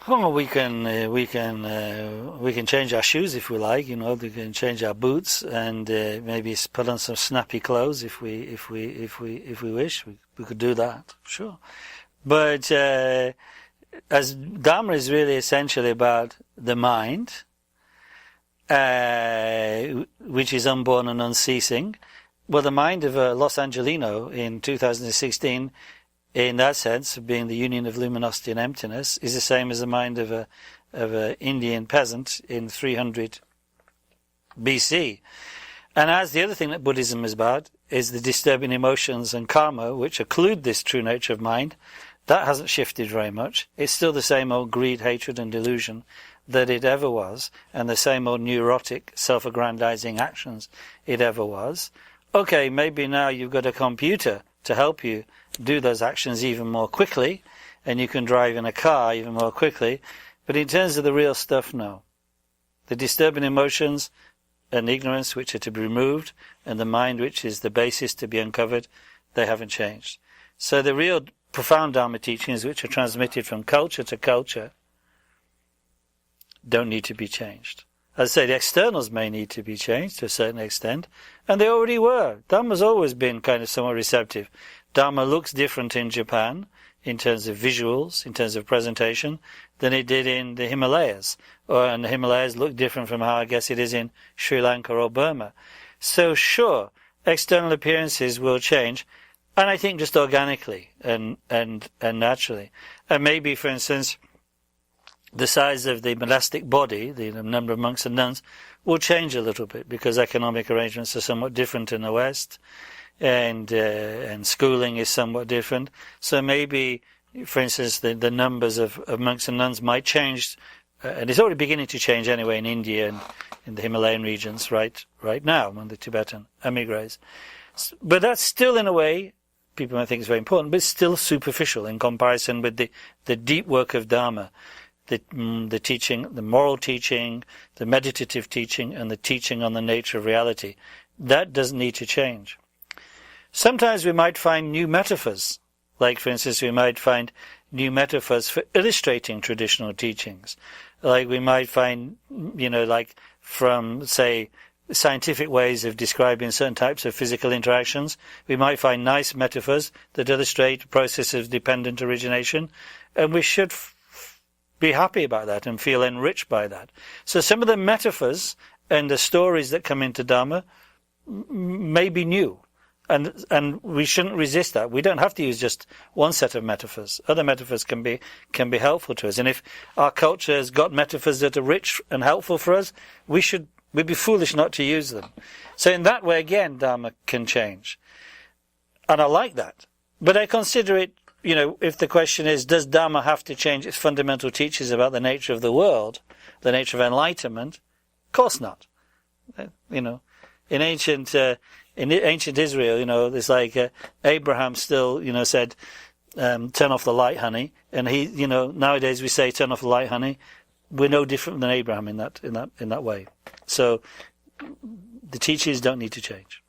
Well, we can change our shoes if we like. We can change our boots and maybe put on some snappy clothes if we wish. We could do that, sure. But as Dharma is really essentially about the mind, which is unborn and unceasing. Well, the mind of a Los Angelino in 2016, in that sense, of being the union of luminosity and emptiness, is the same as the mind of a Indian peasant in 300 BC. And as the other thing that Buddhism is about is the disturbing emotions and karma, which occlude this true nature of mind. That hasn't shifted very much. It's still the same old greed, hatred and delusion that it ever was, and the same old neurotic, self-aggrandizing actions it ever was. Okay, maybe now you've got a computer to help you do those actions even more quickly, and you can drive in a car even more quickly, but in terms of the real stuff, no. The disturbing emotions and ignorance which are to be removed, and the mind which is the basis to be uncovered, they haven't changed. So the real profound Dharma teachings which are transmitted from culture to culture don't need to be changed. As I say, the externals may need to be changed to a certain extent, and they already were. Dharma's always been kind of somewhat receptive. Dharma looks different in Japan, in terms of visuals, in terms of presentation, than it did in the Himalayas. And the Himalayas look different from how I guess it is in Sri Lanka or Burma. So sure, external appearances will change, and I think just organically and naturally. And maybe, for instance, the size of the monastic body, the number of monks and nuns, will change a little bit because economic arrangements are somewhat different in the West, and schooling is somewhat different. So maybe, for instance, the numbers of monks and nuns might change, and it's already beginning to change anyway in India and in the Himalayan regions right now among the Tibetan emigres. But that's still, in a way, people might think it's very important, but it's still superficial in comparison with the deep work of Dharma. The teaching, the moral teaching, the meditative teaching, and the teaching on the nature of reality. That doesn't need to change. Sometimes we might find new metaphors. Like, for instance, we might find new metaphors for illustrating traditional teachings. Like we might find, like from, say, scientific ways of describing certain types of physical interactions, we might find nice metaphors that illustrate the process of dependent origination, and we should be happy about that and feel enriched by that. So some of the metaphors and the stories that come into Dharma may be new, and we shouldn't resist that. We don't have to use just one set of metaphors. Other metaphors can be helpful to us. And if our culture has got metaphors that are rich and helpful for us, we'd be foolish not to use them. So in that way, again, Dharma can change. And I like that. But I consider it, if the question is, does Dharma have to change its fundamental teachings about the nature of the world, the nature of enlightenment? Of course not. In ancient Israel, there's like Abraham still, said, turn off the light, honey. And he, nowadays we say, turn off the light, honey. We're no different than Abraham in that way. So the teachings don't need to change.